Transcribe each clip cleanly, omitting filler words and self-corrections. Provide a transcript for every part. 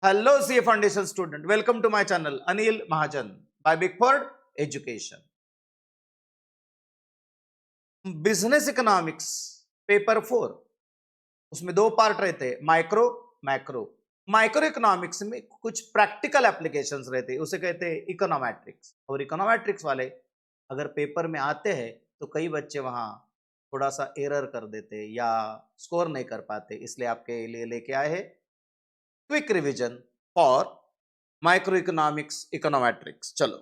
Hello, CA Foundation student. Welcome to my channel, Anil Mahajan by Bigford Education. Business economics paper 4 उसमें दो part रहते हैं, micro macro. Micro economics में कुछ practical applications रहते हैं, उसे कहते हैं इकोनोमेट्रिक्स। और इकोनोमेट्रिक्स वाले अगर पेपर में आते हैं तो कई बच्चे वहां थोड़ा सा एरर कर देते या स्कोर नहीं कर पाते, इसलिए आपके लिए लेके आए हैं quick revision for micro economics econometrics. चलो,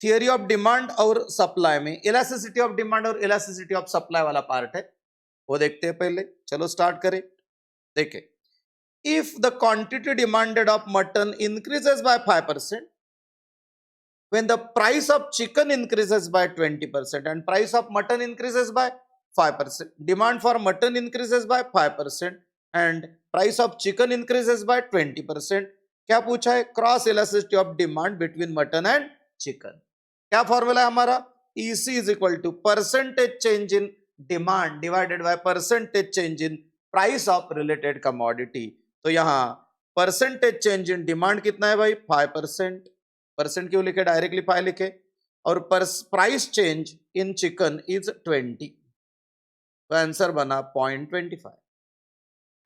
थियरी ऑफ डिमांड और सप्लाई में इलास्टिसिटी ऑफ डिमांड और इलास्टिसिटी ऑफ सप्लाई वाला पार्ट है, वो देखते हैं पहले। चलो स्टार्ट करें। देखें, if the quantity demanded of mutton increases by 5%, when the price of chicken increases by 20% and price of mutton increases by 5%, demand for mutton increases by 5% and price of chicken increases by 20%, क्या पूछा है? Cross elasticity of demand between mutton and chicken. क्या formula है हमारा? EC is equal to percentage change in demand divided by percentage change in price of related commodity. तो यहां percentage change in demand कितना है भाई? 5%। परसेंट क्यों लिखे? डायरेक्टली 5 लिखे। और price change in chicken is 20, तो आंसर बना 0.25।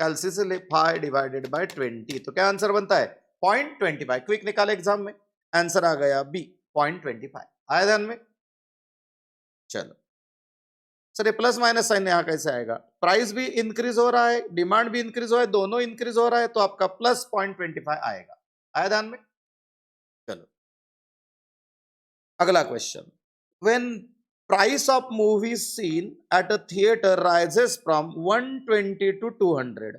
कैलसी से ले 5 डिवाइडेड बाय 20, तो क्या आंसर बनता है? 0.25। क्विक निकाले एग्जाम में, आंसर आ गया बी 0.25। आया ध्यान में? चलो सर, ये प्लस माइनस साइन यहां कैसे आएगा? प्राइस भी इंक्रीज हो रहा है, डिमांड भी इंक्रीज हो रहा है, दोनों इंक्रीज हो रहा है, तो आपका प्लस 0.25 आएगा। आया ध्यान में? चलो अगला question. When price of movies seen at a theatre rises from 120 to 200,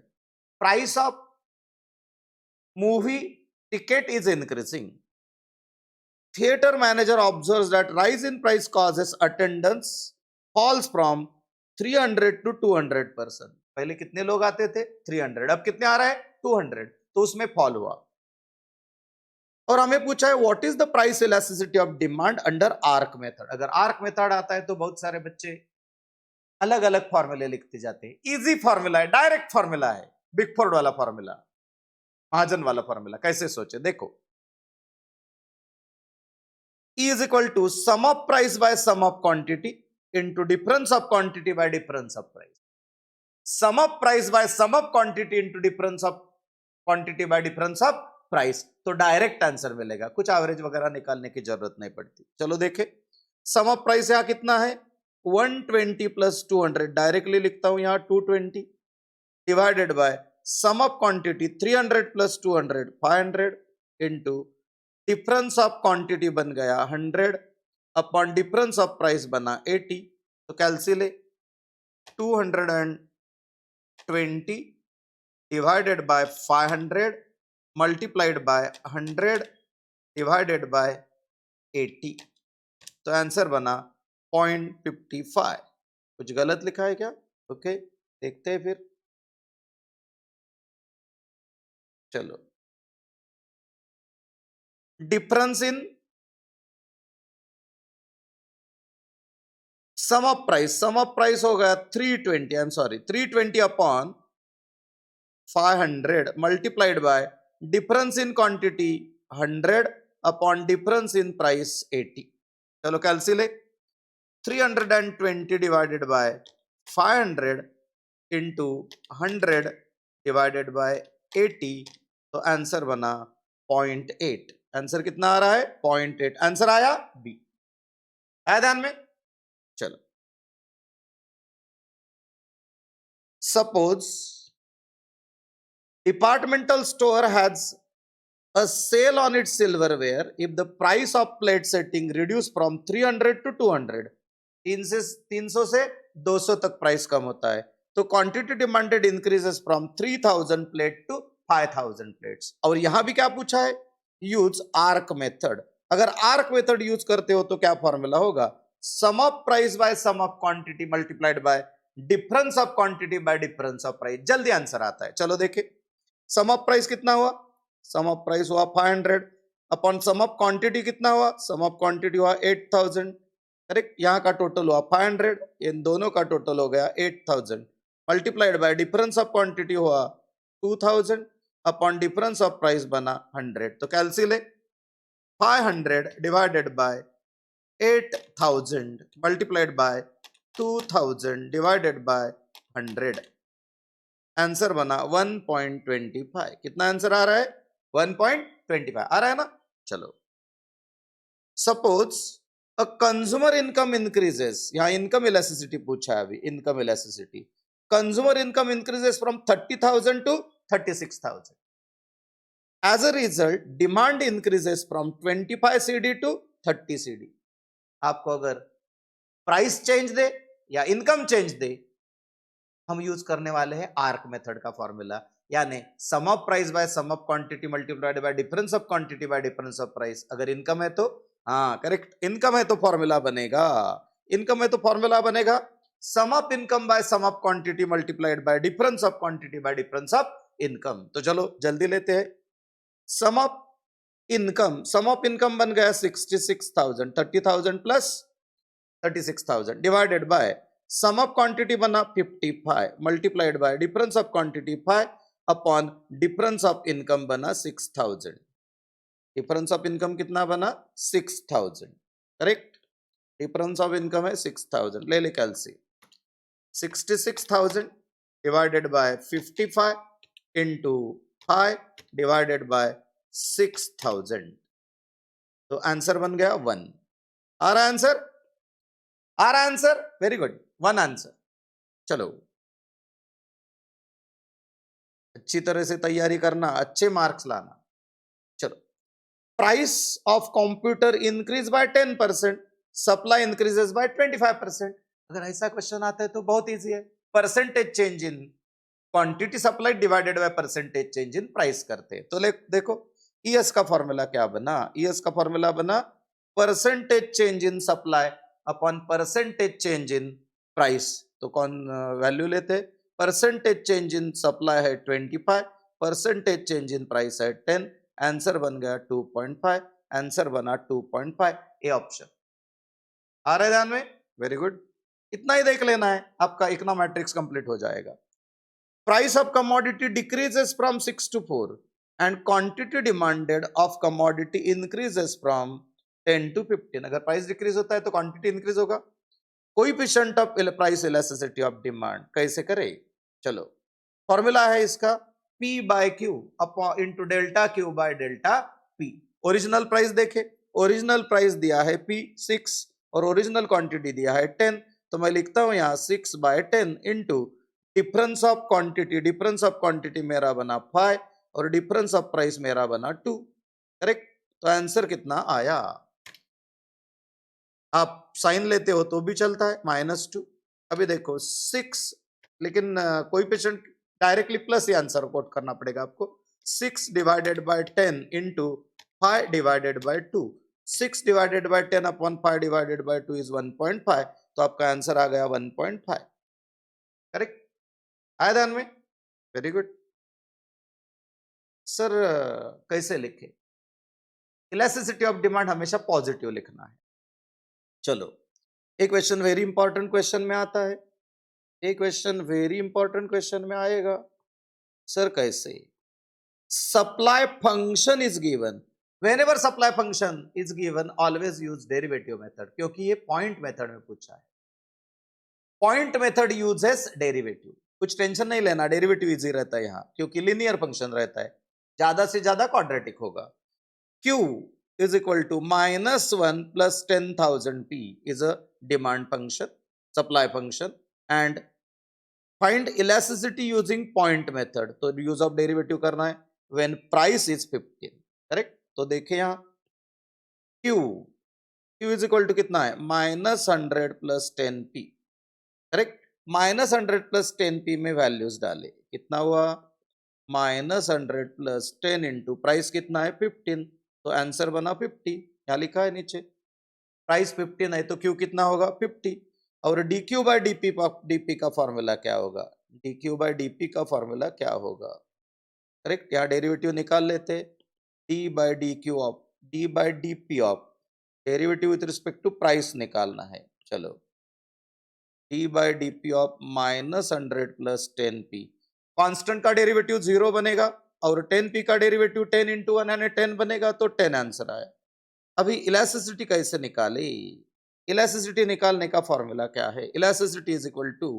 price of movie ticket is increasing. Theater manager observes that rise in price causes attendance falls from 300 to 200%. पहले कितने लोग आते थे? 300, अब कितने आ रहा है? 200, तो उसमें फॉल हुआ। और हमें पूछा है what is the price elasticity of demand under arc method. अगर आर्क मेथड आता है तो बहुत सारे बच्चे अलग अलग फॉर्मूले लिखते जाते हैं। इजी फॉर्मूला है, डायरेक्ट फॉर्मूला है, बिगफोर्ड वाला फॉर्मूला, महाजन वाला फॉर्मूला। कैसे सोचे देखो, E is equal to sum of price by sum of quantity into difference of quantity by difference of price. Sum of price by sum of quantity into difference of quantity by difference of price, तो direct answer मिलेगा, कुछ average वगैरह निकालने की जरूरत नहीं पड़ती। चलो देखें, सम ऑफ प्राइस यहां कितना है? 120 प्लस 200, डायरेक्टली लिखता हूं यहां 220 divided by sum of quantity 300 plus 200 500 into difference of quantity बन गया 100 अपॉन डिफरेंस ऑफ प्राइस बना 80। तो calculate 220 divided by 500 multiplied bye 100 divided by 80, तो आंसर बना 0.55। कुछ गलत लिखा है क्या? ओके, देखते हैं फिर। चलो, difference in sum of price हो गया 320, I am sorry 320 upon 500 multiplied by difference in quantity 100 upon difference in price 80। चलो calculate 320 divided by 500 into 100 divided by 80, तो आंसर बना 0.8। आंसर कितना आ रहा है? 0.8। आंसर आया बी। आया ध्यान में? चलो, suppose departmental store has a sale on its silverware if the price of plate setting reduced from 300 to 200, 300 से 200 तक प्राइस कम होता है, तो quantity demanded increases from 3000 plate to 5000 plates. और यहां भी क्या पूछा है? Use arc method. अगर आर्क मेथड यूज करते हो तो क्या फॉर्मूला होगा? Sum of price by sum of quantity multiplied by difference of quantity by difference of price. जल्दी आंसर आता है। चलो देखें, सम ऑफ प्राइस कितना हुआ? सम ऑफ प्राइस हुआ 500 अपॉन सम ऑफ क्वांटिटी कितना हुआ? सम ऑफ क्वांटिटी हुआ 8000। करेक्ट, यहां का टोटल हुआ 500, इन दोनों का टोटल हो गया 8000 multiplied by difference of quantity हुआ 2000, अपॉन डिफरेंस ऑफ प्राइस बना 100। तो कैलसी ले 500 divided by 8000 multiplied by 2000 divided by 100। Answer बना 1.25। कितना आंसर आ रहा है? 1.25 आ रहा है ना। चलो, suppose a consumer income increases, यहां इनकम इलास्टिसिटी पूछा है अभी, income elasticity. Consumer income increases from 30,000 to 36,000। As a result demand increases from 25 CD to 30 CD। आपको अगर प्राइस चेंज दे या इनकम चेंज दे, हम यूज करने वाले हैं आर्क मेथड का फॉर्मूला, यानी sum of price by sum of quantity multiplied by difference of quantity by difference of price. अगर इनकम है तो, हाँ करेक्ट, इनकम है तो फॉर्मूला बनेगा, इनकम है तो फॉर्मूला बनेगा sum of income by sum of quantity multiplied by difference of quantity by difference of income. तो चलो जल्दी लेते हैं। सम ऑफ इनकम बन गया 66,000, 30,000 plus 36,000 divided by sum of quantity बना 55 multiplied by difference of quantity 5 upon difference of income बना 6,000। Difference of income कितना बना? 6,000। करेक्ट, डिफरेंस ऑफ इनकम है 6,000। ले कैलसी 66,000 divided by 55 into 5 divided by 6,000। तो आंसर बन गया 1। आ रहा आंसर? आ रहा आंसर? Very good, 1 answer. चलो, अच्छी तरह से तैयारी करना, अच्छे मार्क्स लाना। चलो, price of computer increase by 10%, supply increases by 25%। अगर ऐसा क्वेश्चन आता है तो बहुत इजी है, percentage change in quantity supply divided by percentage change in price करते हैं। तो देखो ईएस का फॉर्मूला क्या बना? ईएस का फॉर्मूला बना percentage change in supply upon percentage change in price. तो कौन वैल्यू लेते? परसेंटेज चेंज इन सप्लाई है 25, परसेंटेज चेंज इन प्राइस है 10। आंसर बन गया 2.5। आंसर बना 2.5, ए ऑप्शन। आ रहा है ध्यान में? वेरी गुड, इतना ही देख लेना है, आपका इकोनोमेट्रिक्स कंप्लीट हो जाएगा। Price of commodity decreases from 6 to 4 and quantity demanded of commodity increases from 10 to 15। अगर प्राइस डिक्रीज होता है तो क्वांटिटी इंक्रीज होगा। Coefficient of price elasticity of demand कैसे करें? चलो, फॉर्मूला है इसका P by Q upon into delta Q by delta P। Original price देखे, ओरिजिनल प्राइस दिया है P 6 और ओरिजिनल क्वांटिटी दिया है 10। तो मैं लिखता हूं यहां 6 by 10 into difference of quantity, difference of quantity मेरा बना 5 और डिफरेंस ऑफ प्राइस मेरा बना 2। करेक्ट, तो आंसर कितना आया? आप साइन लेते हो तो भी चलता है, -2। अभी देखो 6, लेकिन कोएफिशिएंट डायरेक्टली प्लस ही आंसर कोट करना पड़ेगा आपको। 6 divided by 10 into 5 divided by 2। 6 divided by 10 upon 5 divided by 2 is 1.5। तो आपका आंसर आ गया 1.5। करेक्ट, आया ध्यान में? Very good. सर कैसे लिखे? इलास्टिसिटी ऑफ डिमांड हमेशा पॉजिटिव लिखना है। चलो, एक क्वेश्चन वेरी इंपॉर्टेंट क्वेश्चन में आता है, एक क्वेश्चन वेरी इंपॉर्टेंट क्वेश्चन में आएगा। सर कैसे? Supply function is given, whenever supply function is given always use derivative method, क्योंकि ये पॉइंट मेथड में पूछा है। Point method uses derivative. कुछ टेंशन नहीं लेना, डेरिवेटिव इजी रहता है यहाँ, क्योंकि लिनियर फंक्शन रहता है, ज्यादा से ज्यादा क्वाड्रेटिक होगा। Q is equal to -1 plus 10,000 P is a demand function, supply function, and find elasticity using point method। तो यूज ऑफ डेरिवेटिव करना है when price is 15। करेक्ट, तो देखिए यहाँ Q is equal to कितना है? -100 plus 10P। Correct, -100 plus 10P में values डाले, कितना हुआ? -100 प्लस 10 इंटू प्राइस कितना है? 15। तो आंसर बना 50। क्या लिखा है नीचे? प्राइस 15 है तो क्यू कितना होगा? 50। और dq बाय dp का फॉर्मूला क्या होगा? dq बाय dp का फॉर्मूला क्या होगा? करेक्ट, यहाँ डेरिवेटिव निकाल लेते, d by dp of derivative with respect to price निकालना है। चलो, d by dp of -100 plus 10p, constant का डेरिवेटिव 0 बनेगा, और 10p का डेरिवेटिव 10 इंटू 1 यानी 10 बनेगा, तो 10 आंसर आया। अभी इलास्टिसिटी कैसे निकाले? इलास्टिसिटी निकालने का फॉर्मूला क्या है? Elasticity is equal to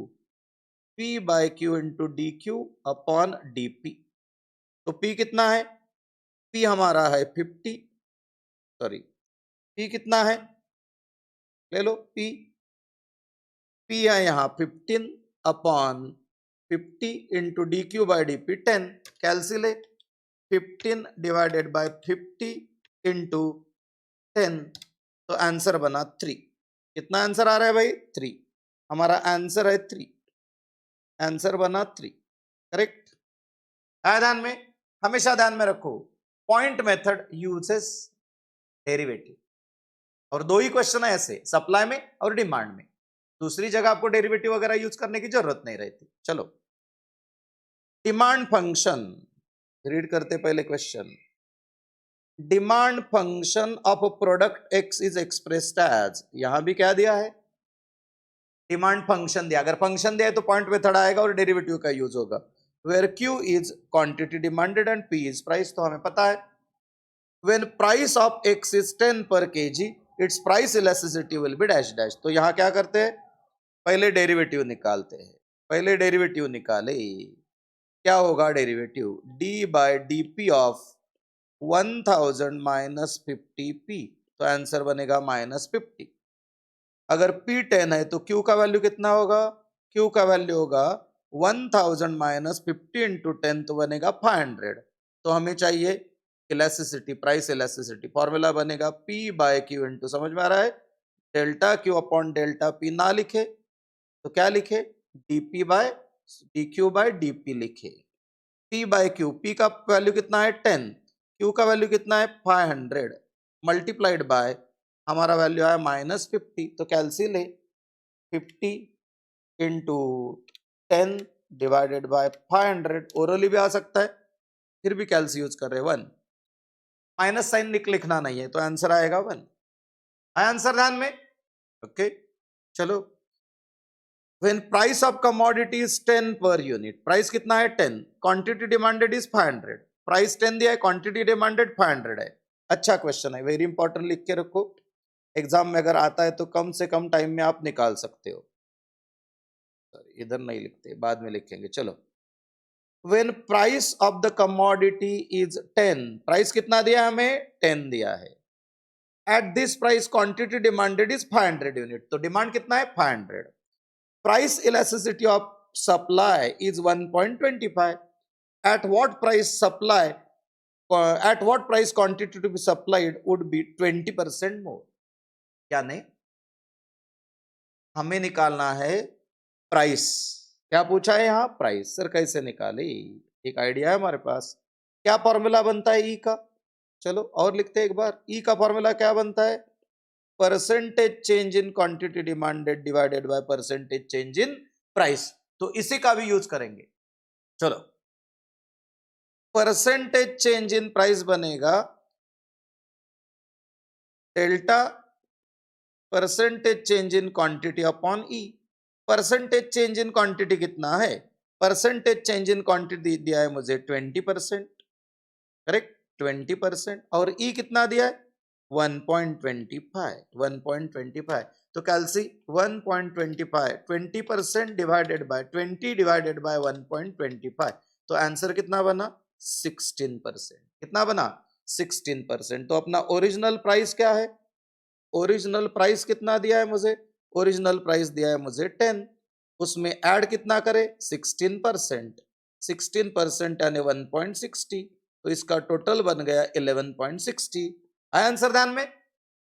P by Q into D Q upon D P. तो P कितना है? P हमारा है 50, सॉरी P कितना है, ले लो P है यहाँ 15 upon 50 into D Q by D P 10। Calculate 15 divided by 50 into 10, तो आंसर बना 3। कितना आंसर आ रहा है भाई? 3। हमारा आंसर है 3, आंसर बना 3, करेक्ट है। ध्यान में, हमेशा ध्यान में रखो, पॉइंट मेथड यूजेस डेरिवेटिव, और दो ही क्वेश्चन है ऐसे, सप्लाई में और डिमांड में। दूसरी जगह आपको डेरिवेटिव वगैरह यूज करने की जरूरत नहीं रहती। चलो, डिमांड फंक्शन रीड करते पहले question. Demand function of product X is expressed as, यहां भी क्या दिया है? डिमांड फंक्शन दिया। अगर फंक्शन दिया है तो पॉइंट मेथड आएगा और डेरिवेटिव का यूज होगा। Where Q is quantity demanded and P is price, तो हमें पता है when price of X is 10 per KG it's price elasticity will be dash dash. तो यहां क्या करते हैं? पहले डेरिवेटिव निकालते हैं। पहले डेरिवेटिव निकाले, क्या होगा derivative? D by D P of 1000 minus 50p, तो आंसर बनेगा माइनस 50। अगर P 10 है तो Q का वैल्यू कितना होगा? Q का वैल्यू होगा 1000 माइनस 50 इंटू 10, तो बनेगा 500। तो हमें चाहिए इलास्टिसिटी, प्राइस इलास्टिसिटी। फॉर्मूला बनेगा P बाय Q इंटू, समझ में आ रहा है, delta Q upon delta P। ना लिखे तो क्या लिखे? dp by dq by dp लिखे। P बाय Q, P का वैल्यू कितना है 10, Q का वैल्यू कितना है 500, मल्टीप्लाइड बाय हमारा वैल्यू आया माइनस 50। तो calculate 50 into 10 divided by 500, orally भी आ सकता है, फिर भी कैलसी यूज कर रहे हैं 1, माइनस साइन लिखना नहीं है, तो आंसर आएगा 1। आंसर ध्यान में, ओके। चलो, when price of commodity is 10 per unit, price कितना है 10, क्वांटिटी डिमांडेड इज 500, प्राइस 10 दिया है, क्वांटिटी डिमांडेड 500 है। अच्छा क्वेश्चन है, वेरी इंपॉर्टेंट, लिख के रखो, एग्जाम में अगर आता है तो कम से कम टाइम में आप निकाल सकते हो। इधर नहीं लिखते, बाद में लिखेंगे। चलो, when price of the commodity is 10, price कितना दिया हमें? 10 दिया है। at this price quantity demanded is 500 unit, तो डिमांड कितना है? 500। price elasticity of supply is 1.25, at what price supply at what price quantity to be supplied would be 20% more। क्या नहीं, हमें निकालना है प्राइस। क्या पूछा है यहाँ? प्राइस। सर कैसे निकाले? एक आइडिया है हमारे पास। क्या फॉर्मूला बनता है ई का? चलो और लिखते हैं एक बार। ई का फॉर्मूला क्या बनता है? Percentage change in quantity demanded divided by percentage change in price. तो इसी का भी यूज करेंगे। चलो, परसेंटेज चेंज इन प्राइस बनेगा delta percentage change in quantity upon E. Percentage change in quantity कितना है? परसेंटेज चेंज इन क्वांटिटी दिया है मुझे 20%, करेक्ट, 20%। और ई कितना दिया है? 1.25, 1.25। तो कैलसी 1.25, 20% डिवाइडेड बाय 20 डिवाइडेड बाय 1.25, तो आंसर कितना बना? 16%। कितना बना? 16%। तो अपना ओरिजिनल प्राइस क्या है? ओरिजिनल प्राइस कितना दिया है मुझे? ओरिजिनल प्राइस दिया है मुझे 10, उसमें ऐड कितना करे? 16%, 16% यानी 1.60, तो इसका टोटल बन गया 11.60। आंसर ध्यान में,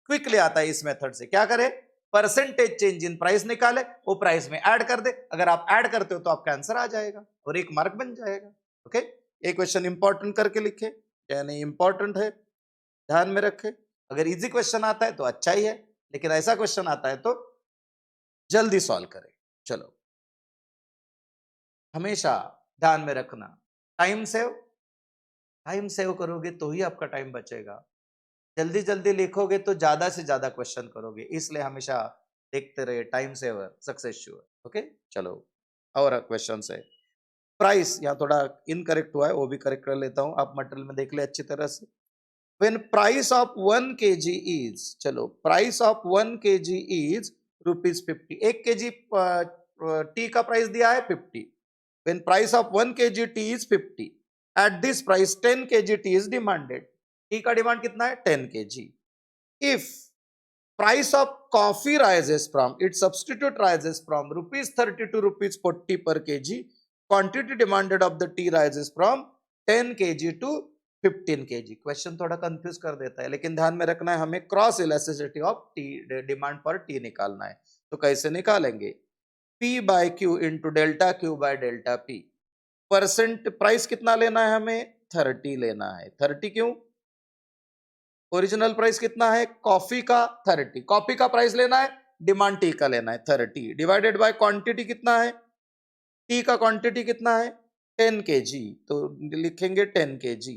क्विकली आता है इस मेथड से। क्या करे? परसेंटेज चेंज इन प्राइस निकाले, वो प्राइस में ऐड कर दे। अगर आप ऐड करते हो तो आपका आंसर आ जाएगा और एक मार्क बन जाएगा। ओके, एक क्वेश्चन इंपॉर्टेंट करके लिखे, यानी इंपॉर्टेंट है, ध्यान में रखे। अगर इजी क्वेश्चन आता है तो अच्छा ही है, लेकिन ऐसा क्वेश्चन आता है तो जल्दी सॉल्व करें। चलो, हमेशा ध्यान में रखना, टाइम सेव करोगे तो ही आपका टाइम बचेगा। जल्दी जल्दी लिखोगे तो ज्यादा से ज्यादा क्वेश्चन करोगे, इसलिए हमेशा देखते रहे, time saver success sure. Okay, चलो और क्वेश्चन है। प्राइस यहाँ थोड़ा इनकरेक्ट हुआ है, वो भी करेक्ट कर लेता हूं, आप मटेरियल में देख ले अच्छी तरह से। When price of 1 kg is, चलो price of 1 kg is ₹50, 1 kg tea का प्राइस दिया है 50। When price of 1 kg tea is 50, at this price 10 kg tea is demanded. Tea का डिमांड कितना है? 10 kg। If price of coffee rises from, its substitute rises from ₹30 to ₹40 per kg, quantity demanded of the tea rises from 10 kg to 15 kg। Question थोड़ा confuse कर देता है, लेकिन ध्यान में रखना है हमें cross elasticity of tea, demand पर टी निकालना है। तो कैसे निकालेंगे? P by Q into delta Q by delta P। Percent price कितना लेना है हमें? 30 लेना है। 30 क्यों? ओरिजिनल प्राइस कितना है कॉफी का? 30। कॉफी का प्राइस लेना है, डिमांड टी का लेना है 30, डिवाइडेड बाय क्वांटिटी कितना है? टी का क्वांटिटी कितना है? 10 kg, तो लिखेंगे 10 kg।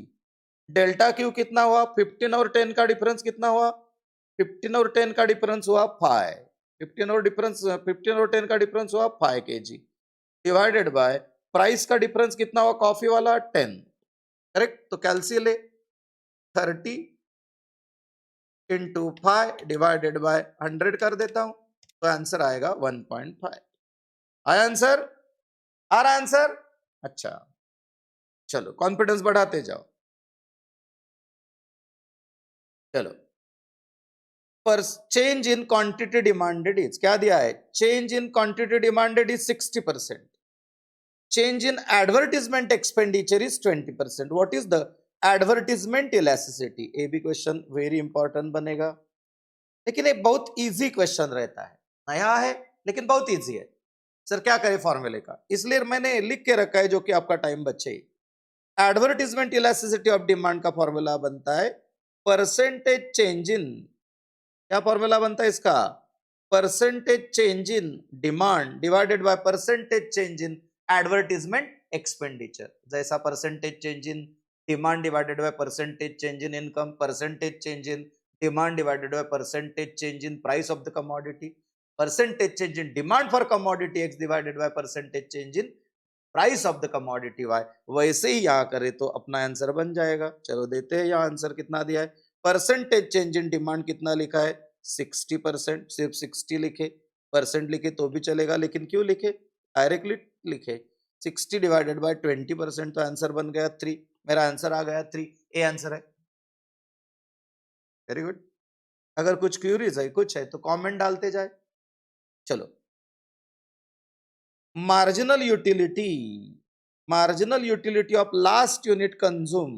डेल्टा क्यू कितना हुआ? 15 और 10 का डिफरेंस कितना हुआ? 15 और 10 का डिफरेंस हुआ 5। 15 और 10 का डिफरेंस हुआ 5 kg, डिवाइडेड बाय प्राइस का डिफरेंस कितना हुआ कॉफी वाला? 10। करेक्ट। तो कैलसी ले, 30 इंटू 5 डिवाइडेड बाय 100 कर देता हूं, तो आंसर आएगा 1.5। आया आंसर? आ रहा आंसर? अच्छा, चलो कॉन्फिडेंस बढ़ाते जाओ। चलो, पर change in quantity demanded is, क्या दिया है? Change in quantity demanded is 60%, change in advertisement expenditure is 20%। What is the advertisement elasticity? ये भी क्वेश्चन वेरी इंपॉर्टेंट बनेगा, लेकिन एक बहुत इजी क्वेश्चन रहता है, नया है लेकिन बहुत इजी है। सर क्या करें फॉर्मूले का, इसलिए मैंने लिख के रखा है जो कि आपका टाइम बचे। एडवर्टीजमेंट इलास्टिसिटी ऑफ डिमांड का फॉर्मूला बनता है परसेंटेज चेंज इन, क्या फॉर्मूला बनता है इसका? Percentage change in demand divided by percentage change in advertisement expenditure. जैसा percentage change in demand divided by percentage change in income, percentage change in demand divided by percentage change in price of the commodity, percentage change in demand for commodity X divided by percentage change in price of the commodity Y। वैसे ही यहाँ करें तो अपना answer बन जाएगा। चलो देते हैं, यहाँ आंसर कितना दिया है? परसेंटेज चेंज इन डिमांड कितना लिखा है? 60%। सिर्फ 60 लिखे, परसेंट लिखे तो भी चलेगा, लेकिन क्यों लिखे? डायरेक्टली लिखे 60 डिवाइडेड बाय 20%, तो आंसर बन गया 3। मेरा आंसर आ गया 3, ए आंसर है। Very good. अगर कुछ क्यूरीज है, कुछ है तो कमेंट डालते जाए। चलो, marginal utility, marginal utility of last unit consume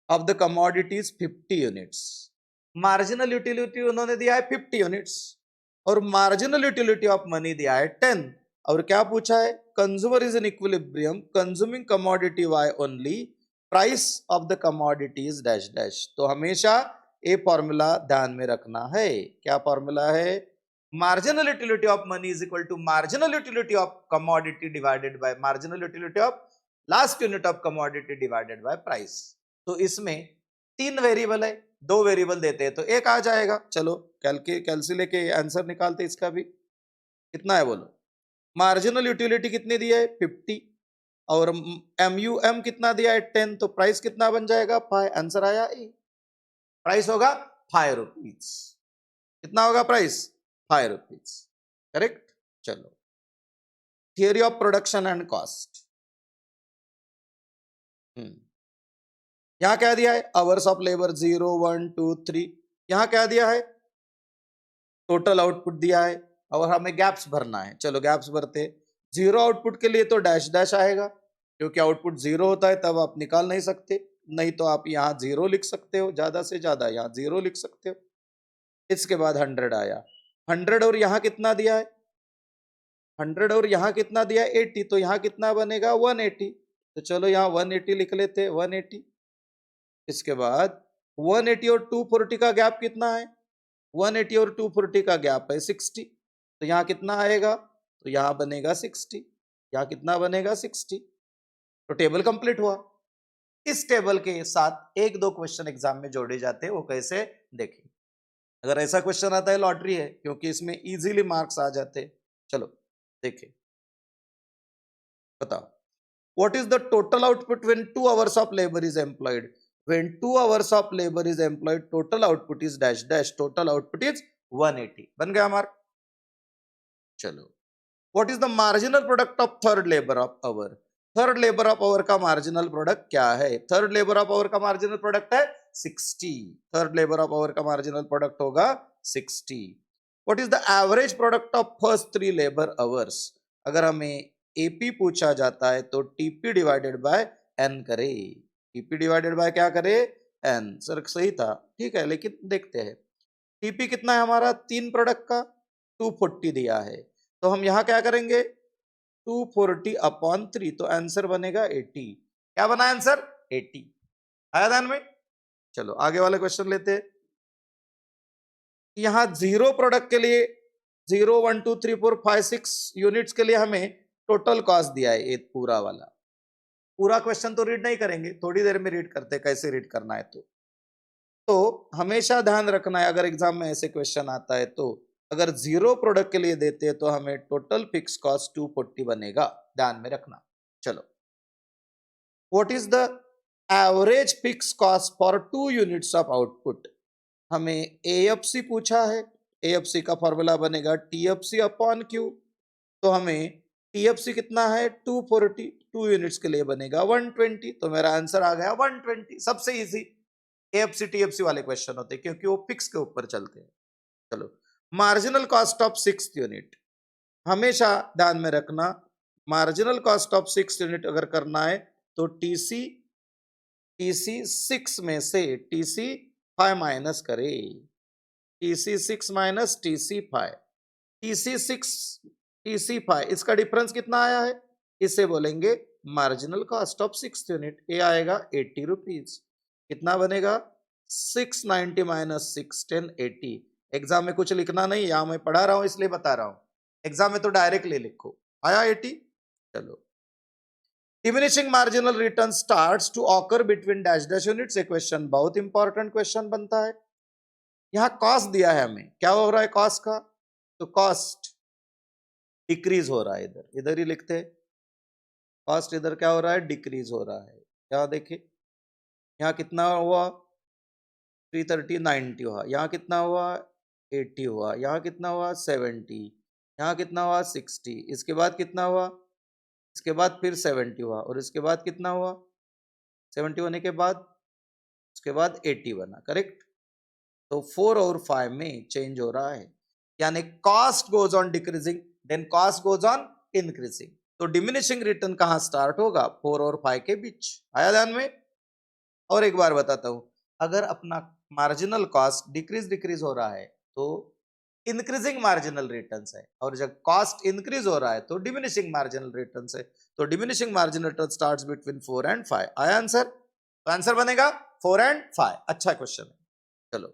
of the commodities 50 units. Marginal utility उन्होंने दिया है 50 यूनिट्स, और मार्जिनल यूटिलिटी ऑफ मनी दिया है 10। और क्या पूछा है? Consumer is in equilibrium consuming commodity Y only, price of the commodities dash dash. तो हमेशा ये फॉर्मूला ध्यान में रखना है। क्या फॉर्मूला है? Marginal utility of money is equal to marginal utility of commodity divided by marginal utility of last unit of commodity divided by price. तो इसमें 3 वेरिएबल है, 2 वेरिएबल देते हैं तो एक आ जाएगा। चलो कैलसी लेके आंसर निकालते, इसका भी कितना है बोलो। मार्जिनल यूटिलिटी कितनी दी है? 50, और MUM कितना दिया है? 10, तो प्राइस कितना बन जाएगा? 5। आंसर आया ए, प्राइस होगा 5 रुपीज। कितना होगा प्राइस? 5 रुपीज। करेक्ट। चलो, theory of production and cost. यहां क्या दिया है? Hours of labour 0 1 2 3। यहां क्या दिया है? टोटल आउटपुट दिया है, और हमें गैप्स भरना है। चलो गैप्स भरते। 0 आउटपुट के लिए तो डैश डैश आएगा, क्योंकि आउटपुट 0 होता है तब आप निकाल नहीं सकते, नहीं तो आप यहाँ 0 लिख सकते हो, ज्यादा से ज्यादा यहाँ 0 लिख सकते हो। इसके बाद 100 आया, 100 और यहाँ कितना दिया है? 100 और यहाँ कितना दिया है? 80, तो यहाँ कितना बनेगा? 180। तो चलो यहाँ 180 लिख लेते, 180। इसके बाद 180 और 240 का गैप कितना है? 180 और 240 का गैप है 60, तो यहाँ कितना आएगा? तो यहाँ बनेगा 60। यहाँ कितना बनेगा? 60। तो टेबल कंप्लीट हुआ। इस टेबल के साथ 1-2 क्वेश्चन एग्जाम में जोड़े जाते हैं, वो कैसे देखें। अगर ऐसा क्वेश्चन आता है लॉटरी है, क्योंकि इसमें इजीली मार्क्स आ जाते हैं। चलो देखें, बताओ। What is the total output when 2 hours of labor is employed? When 2 hours of labor is employed, total output is dash dash. Total output is 180. बन गया हमारा. चलो. What is the marginal product of third labor of hour? Third labour of hour का marginal product क्या है? Third labour of hour का marginal product है 60. Third labour of hour का मार्जिनल प्रोडक्ट होगा 60. What is the average product of first 3 labour hours? अगर हमें AP पूछा जाता है तो टीपी डिवाइडेड बाय एन करे. टीपी डिवाइडेड बाय क्या करे? एन. सर सही था, ठीक है, लेकिन देखते हैं टीपी कितना है हमारा 3 प्रोडक्ट का 240 दिया है, तो हम यहां क्या करेंगे 240 अपॉन 3, तो आंसर बनेगा 80. क्या बना आंसर? 80. आया ध्यान में? चलो आगे वाला क्वेश्चन लेते हैं. यहां जीरो प्रोडक्ट के लिए 0 1 2 3 4 5 6 यूनिट्स के लिए हमें टोटल कॉस्ट दिया है. ये पूरा वाला, पूरा क्वेश्चन तो रीड नहीं करेंगे, थोड़ी देर में रीड करते कैसे रीड करना है. तो हमेशा ध्यान रखना है अगर एग्जाम में ऐसे क्वेश्चन आता है तो अगर जीरो प्रोडक्ट के लिए देते हैं तो हमें टोटल फिक्स कॉस्ट 240 बनेगा. ध्यान में रखना. चलो, what is the average fix cost for 2 units of output? हमें एएफसी पूछा है. एएफसी का फॉर्मूला बनेगा टीएफसी अपॉन क्यू. तो हमें टीएफसी कितना है 240, 2 यूनिट्स के लिए बनेगा 120. तो मेरा आंसर आ गया 120. सबसे इजी एएफसी टीएफसी वाले क्वेश्चन होते हैं क्योंकि वो फिक्स के ऊपर चलते हैं. चलो, marginal cost of 6th unit. हमेशा ध्यान में रखना marginal cost of 6th unit अगर करना है तो टीसी 6 में से टीसी 5 माइनस करे. TC 6 minus TC 5. TC 6 TC 5 इसका डिफरेंस कितना आया है? इसे बोलेंगे marginal cost of 6th unit. ये आएगा 80 रुपीज. कितना बनेगा? 690 माइनस 610 80. एग्जाम में कुछ लिखना नहीं, यहां मैं पढ़ा रहा हूं इसलिए बता रहा हूं. एग्जाम में तो डायरेक्टली लिखो. आया 80. चलो, diminishing marginal return starts to occur between dash dash units. A question बहुत इंपॉर्टेंट क्वेश्चन बनता है. यहां कॉस्ट दिया है हमें, क्या हो रहा है कॉस्ट का? तो कॉस्ट डिक्रीज हो रहा है. इधर इधर ही लिखते हैं कॉस्ट. इधर क्या हो रहा है? डिक्रीज हो रहा है. क्या देखिए यहाँ कितना हुआ 330 90 हुआ. यहाँ कितना हुआ 80 हुआ. यहाँ कितना हुआ 70. यहाँ कितना हुआ 60. इसके बाद कितना हुआ? इसके बाद फिर 70 हुआ. और इसके बाद कितना हुआ 70 होने के बाद? उसके बाद 80 बना. करेक्ट. तो 4 और 5 में चेंज हो रहा है. यानी cost goes on decreasing then cost goes on increasing. तो डिमिनिशिंग रिटर्न कहां स्टार्ट होगा? 4 और 5 के बीच. आया ध्यान में? और एक बार बताता हूं, अगर अपना मार्जिनल कॉस्ट डिक्रीज हो रहा है तो इंक्रीजिंग मार्जिनल रिटर्न्स है, और जब कॉस्ट इंक्रीज हो रहा है तो डिमिनिशिंग मार्जिनल रिटर्न्स है. तो diminishing marginal return starts between 4 and 5. आया आंसर? तो आंसर बनेगा 4 एंड 5. अच्छा क्वेश्चन है. चलो,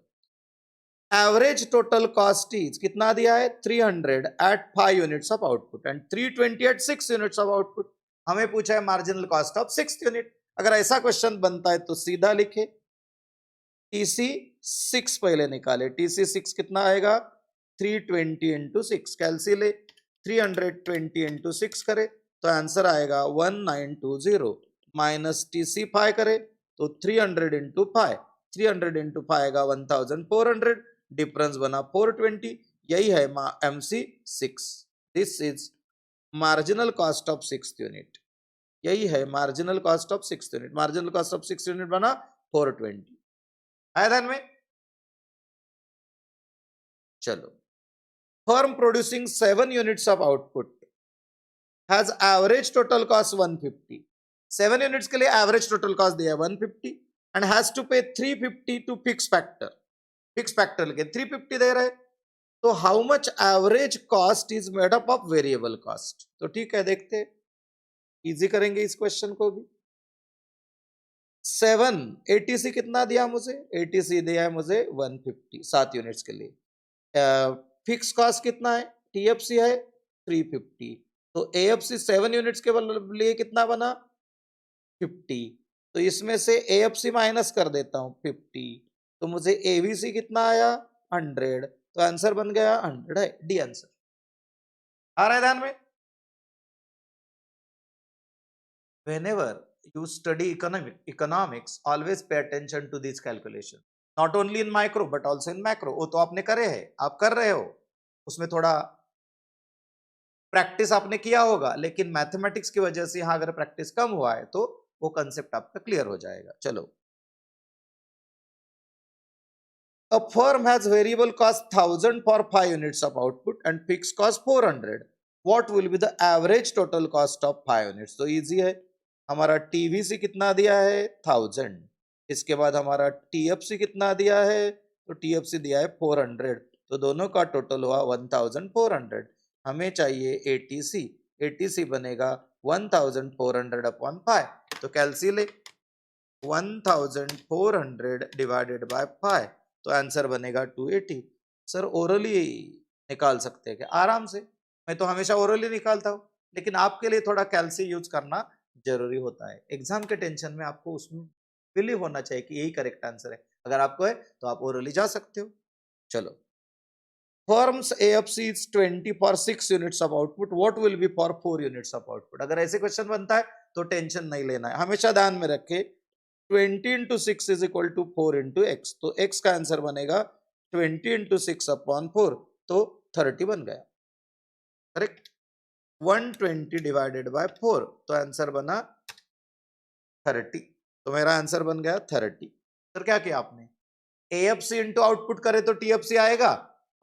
एवरेज टोटल कॉस्ट इज कितना दिया है 300 at 5 units of output and 320 at 6 units of output. हमें पूछा है marginal cost of 6th unit. अगर ऐसा क्वेश्चन बनता है तो सीधा लिखे टीसी 6 पहले निकाले. टीसी 6 कितना आएगा 320 इंटू 6. कैलसी ले 320 इंटू 6 करे तो आंसर आएगा 1920. माइनस टीसी 5 करे तो 300 इंटू 5. 300 इंटू 5 आएगा 1400. डिफरेंस बना 420. यही है MC 6. This is marginal cost of 6th unit. यही है marginal cost of 6th unit. Marginal cost of 6th unit बना 420. आया ध्यान में? चलो, firm producing 7 units of output has average total cost 150. 7 units के लिए एवरेज टोटल कॉस्ट दिया है 150 and has to pay 350 to fix factor. Fix factor के 350 दे रहे. तो how much average cost is made up of variable cost? तो ठीक है, देखते हैं, इजी करेंगे इस क्वेश्चन को भी. 7 एटीसी कितना दिया मुझे? एटीसी दिया है मुझे 150 7 यूनिट्स के लिए. फिक्स कॉस्ट कितना है? टीएफसी है 350. तो एएफसी 7 यूनिट्स के लिए कितना बना 50. तो इसमें से एएफसी माइनस कर देता हूं 50. तो मुझे एवीसी कितना आया 100. तो आंसर बन गया 100 है. D answer. आ रहा है ध्यान में? whenever you study economics, always pay attention to these calculations, not only in micro but also in macro. वो तो आपने करे हैं, आप कर रहे हो, उसमें थोड़ा प्रैक्टिस आपने किया होगा, लेकिन मैथमेटिक्स की वजह से यहां अगर प्रैक्टिस कम हुआ है तो वो कंसेप्ट आपका क्लियर हो जाएगा. चलो, a firm has variable cost 1000 for 5 units of output and fixed cost 400. What will be the average total cost of 5 units? तो इजी है. हमारा टीवीसी कितना दिया है? 1000. इसके बाद हमारा टीएफसी कितना दिया है? तो टीएफसी दिया है 400. तो दोनों का टोटल हुआ 1400. हमें चाहिए एटीसी. एटीसी बनेगा 1400 अपॉन 5. तो कैलकुलेट 1400 डिवाइडेड बाय 5. तो आंसर बनेगा 280. सर ओरली निकाल सकते हैं क्या? आराम से. मैं तो हमेशा ओरली निकालता हूं, लेकिन आपके लिए थोड़ा कैलसी यूज करना जरूरी होता है. एग्जाम के टेंशन में आपको उसमें बिलीव होना चाहिए कि यही करेक्ट आंसर है. अगर आपको है तो आप ओरली जा सकते हो. चलो, firms AFC is 20 for 6 units of output, what will be for 4 units of output? अगर ऐसे क्वेश्चन बनता है तो टेंशन नहीं लेना है. हमेशा ध्यान में रखे 20 into 6 is equal to 4 into X. तो एक्स का आंसर बनेगा 20 इंटू 6 अपॉन 4. तो 30 बन गया. करेक्ट. 120 divided by 4. तो आंसर बना 30. तो मेरा आंसर बन गया 30. सर क्या किया आपने? एएफसी इंटू आउटपुट करे तो टीएफसी आएगा,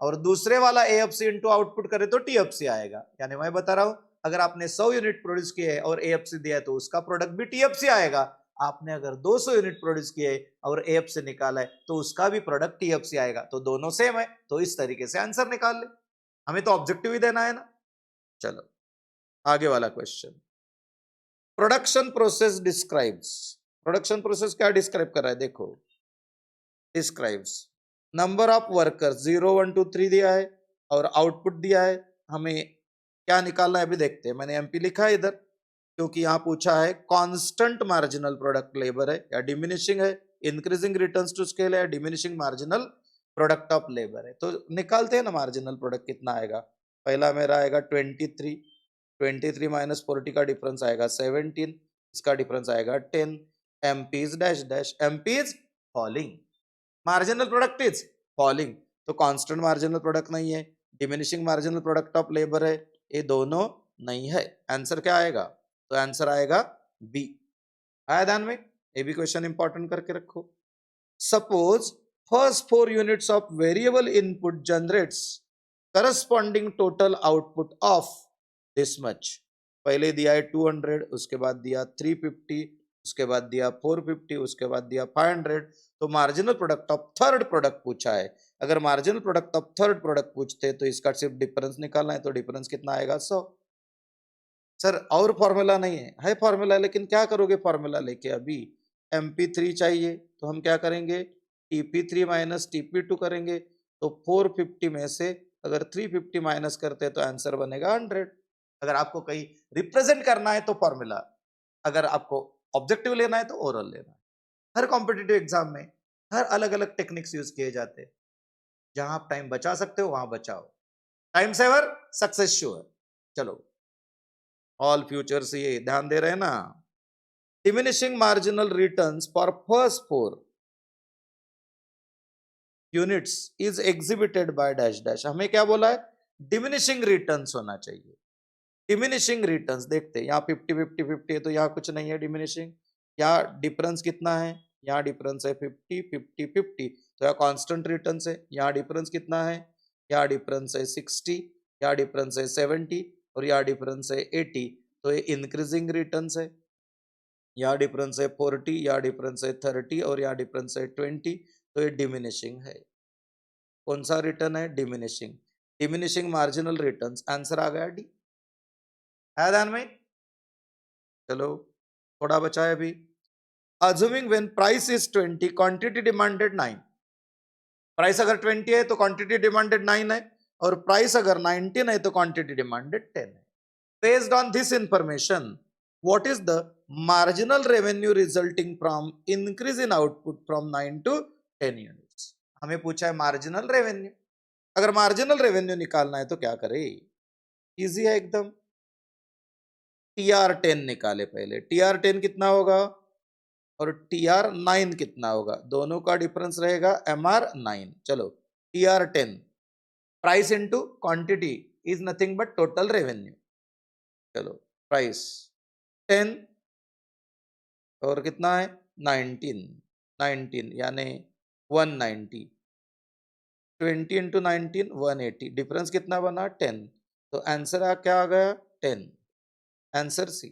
और दूसरे वाला एएफसी इंटू आउटपुट करे तो टीएफसी आएगा. यानी मैं बता रहा हूं, अगर आपने 100 यूनिट प्रोड्यूस किए है और एएफसी दिया है तो उसका प्रोडक्ट भी टीएफसी आएगा. आपने अगर 200 यूनिट प्रोड्यूस किए और एएफसी निकाला है तो उसका भी प्रोडक्ट टीएफसी आएगा. तो दोनों सेम है, तो इस तरीके से आंसर निकाल ले. हमें तो ऑब्जेक्टिव ही देना है ना. चलो, आगे वाला question. Production process describes. Production process क्या डिस्क्राइब कर रहा है? देखो, डिस्क्राइब्स नंबर ऑफ वर्कर्स 0 1 2 3 दिया है और आउटपुट दिया है. हमें क्या निकालना है अभी देखते हैं. मैंने एमपी लिखा है इधर क्योंकि यहाँ पूछा है कांस्टेंट मार्जिनल प्रोडक्ट लेबर है या डिमिनिशिंग है, इंक्रीजिंग रिटर्न्स टू स्केल है, diminishing marginal product of labour है. तो निकालते हैं ना मार्जिनल प्रोडक्ट कितना आएगा. पहला मेरा आएगा 23. 23 माइनस 40 का डिफरेंस आएगा 17. इसका डिफरेंस आएगा 10. MP is dash dash. MP is falling, marginal product is falling. तो कांस्टेंट मार्जिनल प्रोडक्ट नहीं है, diminishing marginal product of labour है. ये दोनों नहीं है. आंसर क्या आएगा? तो आंसर आएगा बी. आया ध्यान में? ये भी क्वेश्चन इंपॉर्टेंट करके रखो. Suppose first 4 units of variable input generates corresponding total output of this much. पहले दिया है 200, उसके बाद दिया 350, उसके बाद दिया 450, उसके बाद दिया 500. तो marginal product of third product पूछा है. अगर marginal product of third product पूछते तो इसका सिर्फ डिफरेंस निकालना है. तो डिफरेंस कितना आएगा? 100. सर और फॉर्मूला नहीं है? है फॉर्मूला, लेकिन क्या करोगे फॉर्मूला लेके? अभी MP3 चाहिए तो हम क्या करेंगे? TP3 माइनस TP2 करेंगे. तो 450 में से अगर 350 माइनस करते तो आंसर बनेगा 100. अगर आपको कहीं रिप्रेजेंट करना है तो फॉर्मूला, अगर आपको ऑब्जेक्टिव लेना है तो ओरल लेना है. हर कॉम्पिटिटिव एग्जाम में हर अलग अलग टेक्निक्स यूज किए जाते हैं. जहां आप टाइम बचा सकते हो वहां बचाओ. Time saver, success sure. चलो, ऑल फ्यूचर्स ये ध्यान दे रहे हैं ना. Diminishing marginal returns for first 4 units is exhibited by dash dash. हमें क्या बोला है? डिमिनिशिंग रिटर्न्स होना चाहिए. डिमिनिशिंग रिटर्न्स देखते हैं. यहाँ 50-50-50 है तो यहाँ कुछ नहीं है डिमिनिशिंग. यहाँ डिफरेंस कितना है? यहाँ डिफरेंस है 50-50-50. तो यहाँ कांस्टेंट रिटर्न्स है. यहाँ डिफरेंस कितना है? यहाँ डिफरेंस है 60, यहाँ डिफरेंस है 70 और यहाँ डिफरेंस है 80. तो ये इंक्रीजिंग रिटर्न्स है. यहाँ डिफरेंस है 40, यहाँ डिफरेंस है 30 और यहाँ डिफरेंस है 20. तो ये डिमिनिशिंग है. कौन सा रिटर्न है? Diminishing. Diminishing marginal returns. Answer आ गया डी. है ध्यान में? चलो, थोड़ा बचा है अभी. Assuming when price is 20, quantity demanded 9. Price अगर 20 है तो क्वांटिटी डिमांडेड 9 है, और प्राइस अगर 19 है तो क्वांटिटी डिमांडेड 10 है. Based on this information, what is the marginal revenue resulting from increase in output from 9 to 10 units. हमें पूछा है मार्जिनल रेवेन्यू. अगर मार्जिनल रेवेन्यू निकालना है तो क्या करें? इजी है एकदम. TR10 निकाले पहले। TR10 कितना होगा और TR9 कितना होगा, दोनों का डिफरेंस रहेगा MR9। चलो TR10 price into quantity is nothing but total revenue. चलो प्राइस 10 और कितना है 19, 19 यानी 190, 20 इंटू 19 180, डिफरेंस कितना बना 10। तो आंसर क्या आ गया 10, answer C.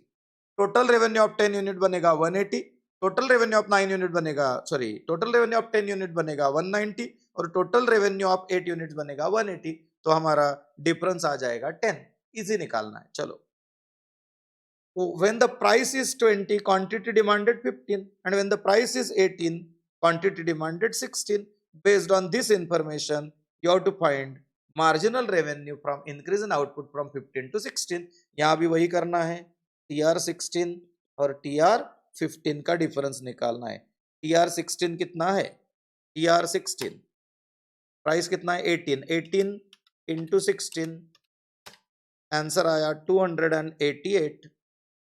Total revenue of 10 unit बनेगा 180, टोटल रेवेन्यू ऑफ 9 यूनिट बनेगा, sorry total revenue of 10 unit बनेगा 190 और टोटल रेवेन्यू ऑफ 8 यूनिट बनेगा 180। तो हमारा डिफरेंस आ जाएगा 10। इजी निकालना है। चलो when the price is 20 quantity demanded 15 and when the price is 18 quantity demanded 16, based on this information you have to find marginal revenue from increase in output from 15 to 16। यहां भी वही करना है, TR16 और TR15 का difference निकालना है। TR16 कितना है, TR16 प्राइस कितना है 18, 18 इंटू 16 आंसर आया 288।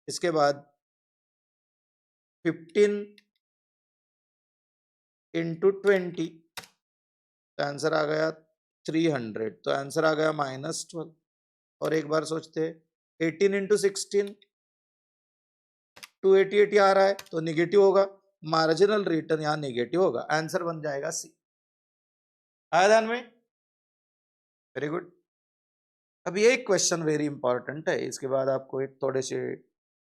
इसके बाद 15 इंटू 20 तो आंसर आ गया 300, तो आंसर आ गया -12। और एक बार सोचते 18 इंटू 16 288 आ रहा है तो निगेटिव होगा, मार्जिनल रिटर्न यहां निगेटिव होगा, आंसर बन जाएगा सी। आया ध्यान में, वेरी गुड। अब ये एक क्वेश्चन वेरी इंपॉर्टेंट है, इसके बाद आपको एक थोड़े से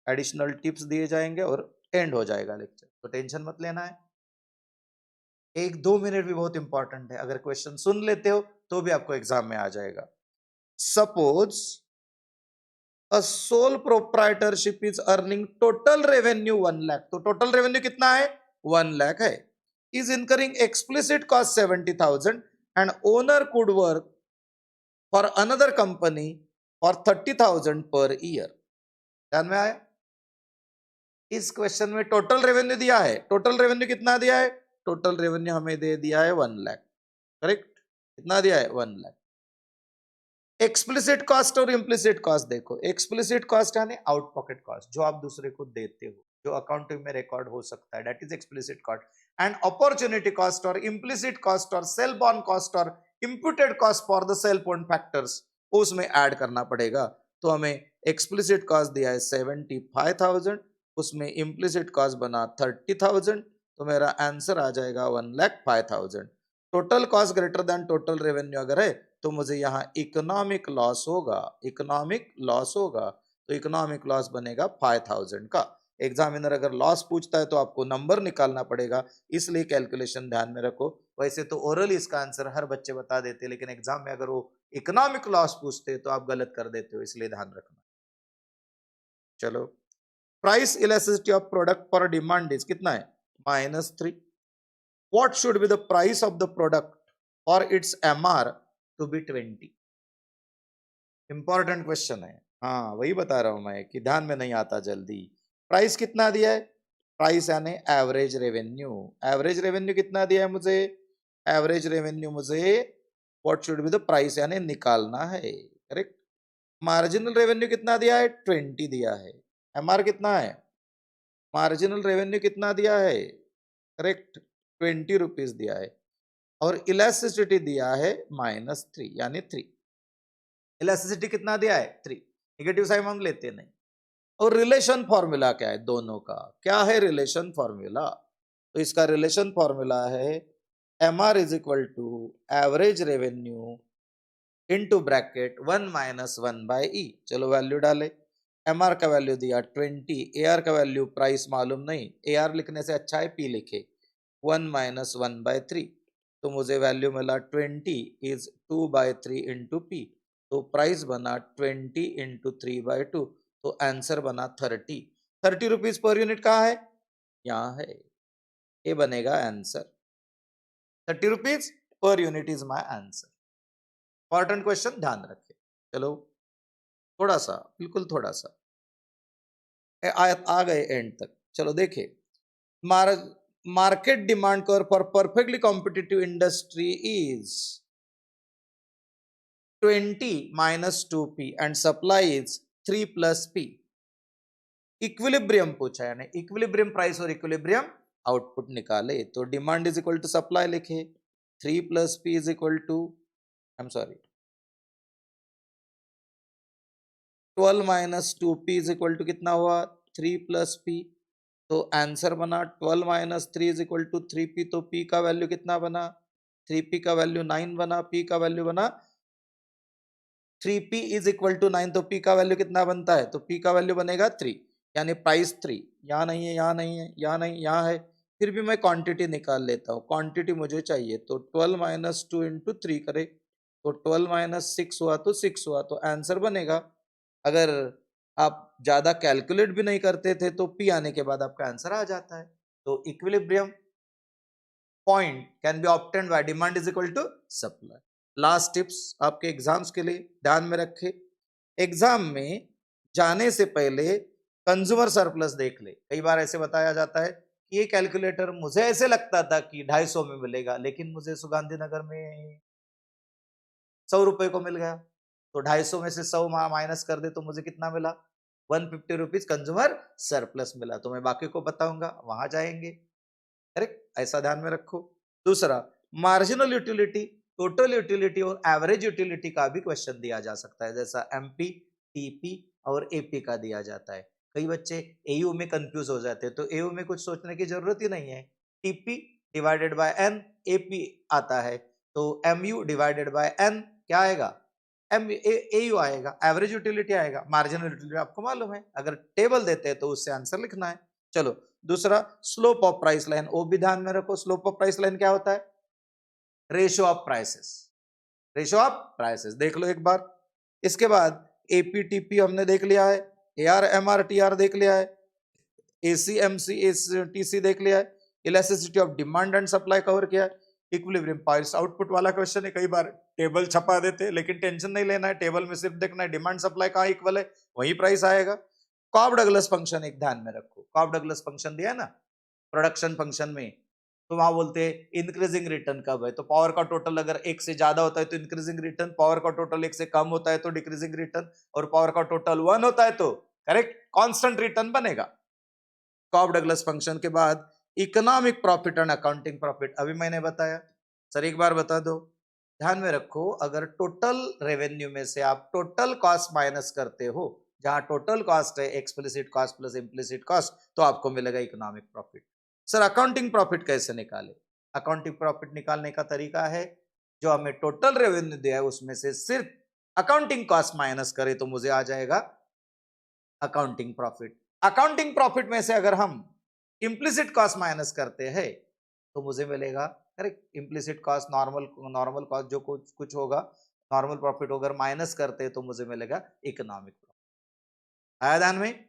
एडिशनल टिप्स दिए जाएंगे और एंड हो जाएगा लेक्चर, तो टेंशन मत लेना है। 1-2 मिनट भी बहुत इंपॉर्टेंट है, अगर क्वेश्चन सुन लेते हो तो भी आपको एग्जाम में आ जाएगा। Suppose a sole proprietorship is earning total revenue 1 lakh, तो टोटल रेवेन्यू कितना है 1 लाख है, is incurring explicit cost 70,000 and owner could work for another company for 30,000 per year. ध्यान में आया, इस क्वेश्चन में टोटल रेवेन्यू दिया है, टोटल रेवेन्यू कितना दिया है, टोटल रेवेन्यू हमें दे दिया है 1 लाख, करेक्ट, कितना दिया है 1 लाख। एक्सप्लिसिट कॉस्ट और इम्प्लिसिट कॉस्ट देखो, एक्सप्लिसिट कॉस्ट यानी आउट पॉकेट कॉस्ट, जो आप दूसरे को देते हो, जो अकाउंटिंग में रिकॉर्ड हो सकता है, that is explicit cost. And opportunity cost और इम्प्लिसिट कॉस्ट और सेल्फ ऑन कॉस्ट और imputed cost for the self own factors, उसमें ऐड करना पड़ेगा। तो हमें एक्सप्लिसिट कॉस्ट दिया है 75,000, उसमें इम्प्लिसिट कॉस्ट बना 30,000, तो मेरा आंसर आ जाएगा 1,05,000। Total cost greater than total revenue अगर है तो मुझे यहाँ इकोनॉमिक लॉस होगा, इकोनॉमिक लॉस होगा, तो इकोनॉमिक लॉस बनेगा 5,000 का। एग्जामिनर अगर लॉस पूछता है तो आपको नंबर निकालना पड़ेगा, इसलिए कैलकुलेशन ध्यान में रखो। वैसे तो ओरल इसका आंसर हर बच्चे बता देते, लेकिन एग्जाम में अगर वो इकोनॉमिक लॉस पूछते हैं तो आप गलत कर देते हो, इसलिए ध्यान रखना। चलो, प्राइस इलास्टिसिटी ऑफ प्रोडक्ट पर डिमांड इज कितना है -3। What should be the price of the product और its MR to be 20। Important question है, हाँ वही बता रहा हूं मैं कि ध्यान में नहीं आता जल्दी। प्राइस कितना दिया है, प्राइस यानी एवरेज रेवेन्यू, एवरेज रेवेन्यू कितना दिया है मुझे, एवरेज रेवेन्यू मुझे what should be the price यानी निकालना है, करेक्ट। मार्जिनल रेवेन्यू कितना दिया है 20 दिया है, MR कितना है, मार्जिनल रेवेन्यू कितना दिया है, करेक्ट 20 रुपीज दिया है, और इलास्टिसिटी दिया है -3 यानी 3। इलास्टिसिटी कितना दिया है 3, निगेटिव साइन हम लेते नहीं। और रिलेशन फॉर्मूला क्या है दोनों का, क्या है रिलेशन फॉर्मूला, तो इसका रिलेशन फॉर्मूला है MR is equal to average revenue into bracket 1 - 1/E। चलो वैल्यू डाले, MR का वैल्यू दिया 20, AR का वैल्यू प्राइस मालूम नहीं, AR लिखने से अच्छा है P लिखे, 1 - 1/3, तो मुझे वैल्यू मिला 20 इज 2/3 इंटू P, तो प्राइस बना 20 इंटू 3/2, तो आंसर बना 30। 30 रुपीज पर यूनिट कहाँ है, यहाँ है, ये बनेगा answer. 30 rupees per unit is my answer. Important question, ध्यान रखें। चलो थोड़ा सा, बिल्कुल थोड़ा सा आ गए एंड तक। चलो देखिए, market demand curve for perfectly competitive industry is 20 - 2P and supply is 3 + P। Equilibrium पूछा है, यानी इक्विलिब्रियम प्राइस और इक्विलिब्रियम आउटपुट निकाले। तो demand is equal to supply लिखे, 3 plus P is equal to, I am sorry, 12 minus 2p is equal to कितना हुआ, 3 plus P. तो आंसर बना 12 minus 3 is equal to 3p। तो p का वैल्यू कितना बना, 3p का वैल्यू 9 बना, p का वैल्यू बना 3p इज इक्वल टू 9। तो p का वैल्यू कितना बनता है, तो p का वैल्यू बनेगा 3, यानी प्राइस 3। यहाँ नहीं है, यहाँ नहीं है, यहाँ नहीं, यहाँ है, फिर भी मैं क्वांटिटी निकाल लेता हूँ, क्वांटिटी मुझे चाहिए। तो 12 माइनस 2 इंटू 3 करे तो 12 माइनस 6 हुआ, तो 6 हुआ, तो आंसर बनेगा। अगर आप ज्यादा कैलकुलेट भी नहीं करते थे तो p आने के बाद आपका आंसर आ जाता है। तो equilibrium point can be obtained by demand is equal to supply. Last tips आपके एग्जाम्स के लिए ध्यान में रखे, एग्जाम में जाने से पहले कंज्यूमर सरप्लस देख ले। कई बार ऐसे बताया जाता है कि ये कैलकुलेटर मुझे ऐसे लगता था कि 250 में मिलेगा, लेकिन मुझे सुगांधी नगर में 100 रुपए को मिल गया। तो 250 में से 100 माइनस कर दे तो मुझे कितना मिला, 150 रुपीज कंज्यूमर सरप्लस मिला। तो मैं बाकी को बताऊंगा, वहां जाएंगे। करेक्ट, ऐसा ध्यान में रखो। दूसरा, मार्जिनल यूटिलिटी, टोटल यूटिलिटी और एवरेज यूटिलिटी का भी क्वेश्चन दिया जा सकता है, जैसा एमपी, टीपी और एपी का दिया जाता है। कई बच्चे एयू में कंफ्यूज हो जाते हैं, तो एयू में कुछ सोचने की जरूरत ही नहीं है। TP divided by N, AP आता है, तो एमयू डिवाइडेड बाय एन क्या आएगा, एम एयू आएगा, एवरेज यूटिलिटी आएगा, मार्जिनल यूटिलिटी आपको मालूम है, अगर टेबल देते हैं तो उससे आंसर लिखना है। चलो, दूसरा, स्लोप ऑफ प्राइस लाइन, वो भी ध्यान में रखो। स्लोप ऑफ प्राइस लाइन क्या होता है, ratio of prices, ratio of prices देख लो एक बार। इसके बाद एपीटीपी हमने देख लिया है, एआर एमआर टीआर देख लिया है, एसी एमसी टीसी देख लिया है, elasticity of demand and supply cover किया है, इक्विलिब्रियम प्राइस आउटपुट वाला क्वेश्चन है। कई बार टेबल छपा देते हैं, लेकिन टेंशन नहीं लेना है, टेबल में सिर्फ देखना है डिमांड सप्लाई कहाँ इक्वल है, वही प्राइस आएगा। कॉब डगलस फंक्शन एक ध्यान में रखो, कॉब डगलस फंक्शन दिया है ना प्रोडक्शन फंक्शन में, तो वहां बोलते हैं इंक्रीजिंग रिटर्न कब है, तो पावर का टोटल अगर एक से ज्यादा होता है तो इंक्रीजिंग रिटर्न, पावर का टोटल एक से कम होता है तो डिक्रीजिंग रिटर्न, और पावर का टोटल 1 होता है तो करेक्ट कांस्टेंट रिटर्न बनेगा। कॉब डगलस फंक्शन के बाद economic profit and accounting profit, अभी मैंने बताया, सर एक बार बता दो। ध्यान में रखो, अगर टोटल रेवेन्यू में से आप टोटल कॉस्ट माइनस करते हो, जहां टोटल कॉस्ट है explicit cost plus implicit cost, तो आपको मिलेगा economic profit. Sir accounting profit कैसे निकाले, अकाउंटिंग प्रॉफिट निकालने का तरीका है, जो हमें टोटल रेवेन्यू दिया है उसमें से सिर्फ अकाउंटिंग कॉस्ट माइनस करे तो मुझे आ जाएगा अकाउंटिंग प्रॉफिट। अकाउंटिंग प्रॉफिट में से अगर हम इम्प्लिसिट कॉस्ट माइनस करते हैं तो मुझे मिलेगा, correct, implicit cost normal, normal cost जो कुछ कुछ होगा, नॉर्मल प्रॉफिट अगर माइनस करते हैं तो मुझे मिलेगा इकोनॉमिक प्रॉफिट। आया ध्यान में?